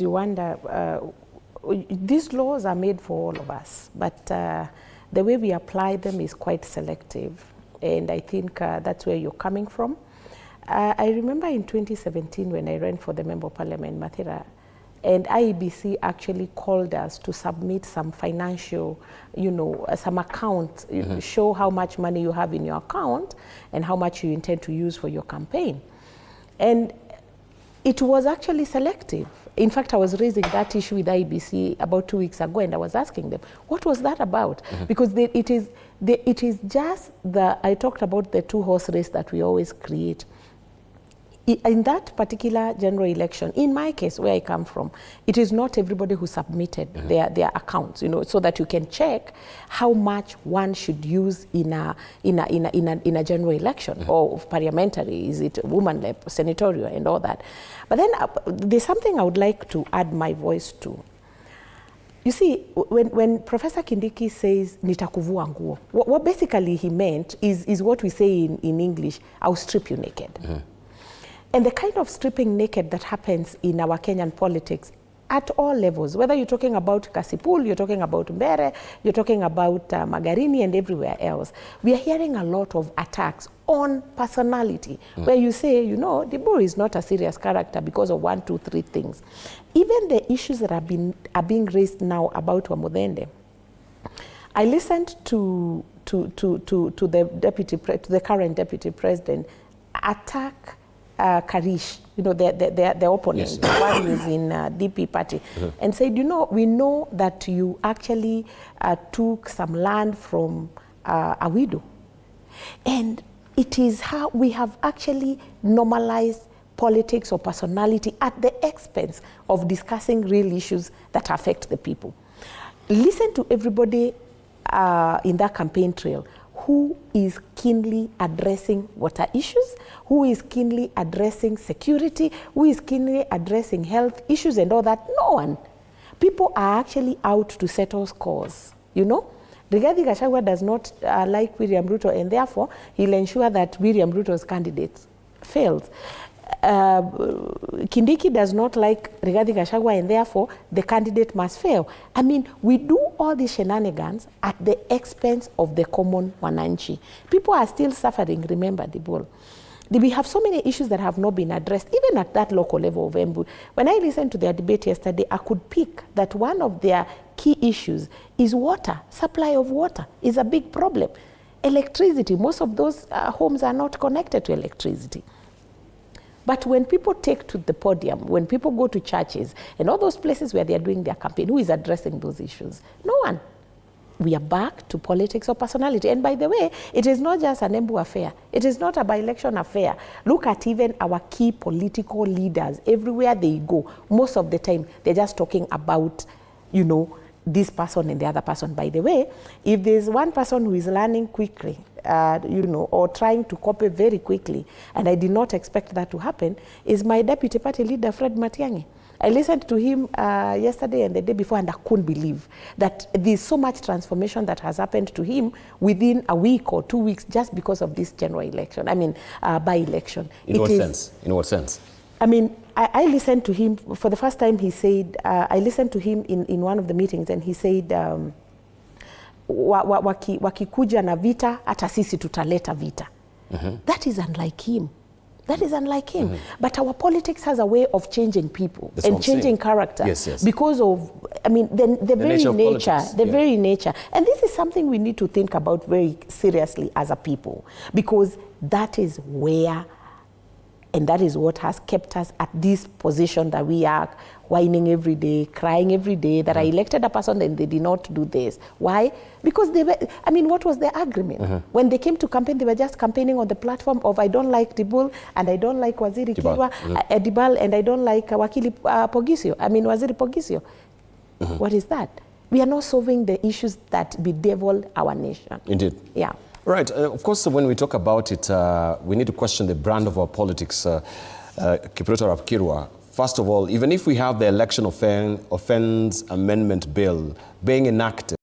You wonder, these laws are made for all of us, but the way we apply them is quite selective, and I think that's where you're coming from. I remember in 2017 when I ran for the Member of Parliament, Mathira, and IEBC actually called us to submit some financial, some account, show how much money you have in your account and how much you intend to use for your campaign. And it was actually selective. In fact, I was raising that issue with IEBC about 2 weeks ago, and I was asking them, what was that about? Because it is just I talked about the two-horse race that we always create. In that particular general election, in my case, where I come from, it is not everybody who submitted their accounts, so that you can check how much one should use in a general election or parliamentary. Is it woman led, senatorial, and all that? But then there's something I would like to add my voice to. You see, when Professor Kindiki says Nitakuvua nguo, what basically he meant is what we say in English, I'll strip you naked. And the kind of stripping naked that happens in our Kenyan politics at all levels, whether you're talking about Kasipul, you're talking about Mbere, you're talking about Magarini and everywhere else, we are hearing a lot of attacks on personality, where you say, Dibur is not a serious character because of 1, 2, 3 things. Even the issues that are being raised now about Wamudende, I listened to the current deputy president attack Karish, their opponent, the one who's in DP party, and said, we know that you actually took some land from a widow. And it is how we have actually normalized politics or personality at the expense of discussing real issues that affect the people. Listen to everybody in that campaign trail who is keenly addressing water issues, who is keenly addressing security, who is keenly addressing health issues and all that. No one. People are actually out to settle scores, Rigathi Gachagua does not like William Ruto, and therefore he'll ensure that William Ruto's candidate fails. Kindiki does not like Rigathi Gachagua, and therefore the candidate must fail. I mean, we do all these shenanigans at the expense of the common wananchi. People are still suffering, remember the bull. We have so many issues that have not been addressed, even at that local level of Embu. When I listened to their debate yesterday, I could pick that one of their key issues is water. Supply of water is a big problem. Electricity, most of those homes are not connected to electricity. But when people take to the podium, when people go to churches and all those places where they are doing their campaign, who is addressing those issues? No one. We are back to politics or personality. And by the way, it is not just an Embu affair. It is not a by-election affair. Look at even our key political leaders. Everywhere they go, most of the time, they're just talking about, this person and the other person. By the way, if there's one person who is learning quickly, or trying to copy very quickly, and I did not expect that to happen, is my deputy party leader, Fred Matiang'i. I listened to him yesterday and the day before, and I couldn't believe that there's so much transformation that has happened to him within a week or 2 weeks just because of this general election, by-election. In what sense? I mean, I listened to him, for the first time he said, I listened to him in one of the meetings, and he said, wakikuja na vita, hata sisi tutaleta vita. That is unlike him. That is unlike him. But our politics has a way of changing people and changing character. Yes. Because of, the very nature, very nature. And this is something we need to think about very seriously as a people, because that is where, and that is what has kept us at this position that we are whining every day, crying every day, that I elected a person and they did not do this. Why? Because they were, what was their agreement? When they came to campaign, they were just campaigning on the platform of, I don't like Dibul, and I don't like Waziri Kilwa, Dibal, and I don't like Waziri Pogisio. What is that? We are not solving the issues that bedevil our nation. Indeed. Yeah. Right. Of course, when we talk about it, we need to question the brand of our politics. Kipruto Rapkirwa, first of all, even if we have the Election Offence Amendment Bill being enacted,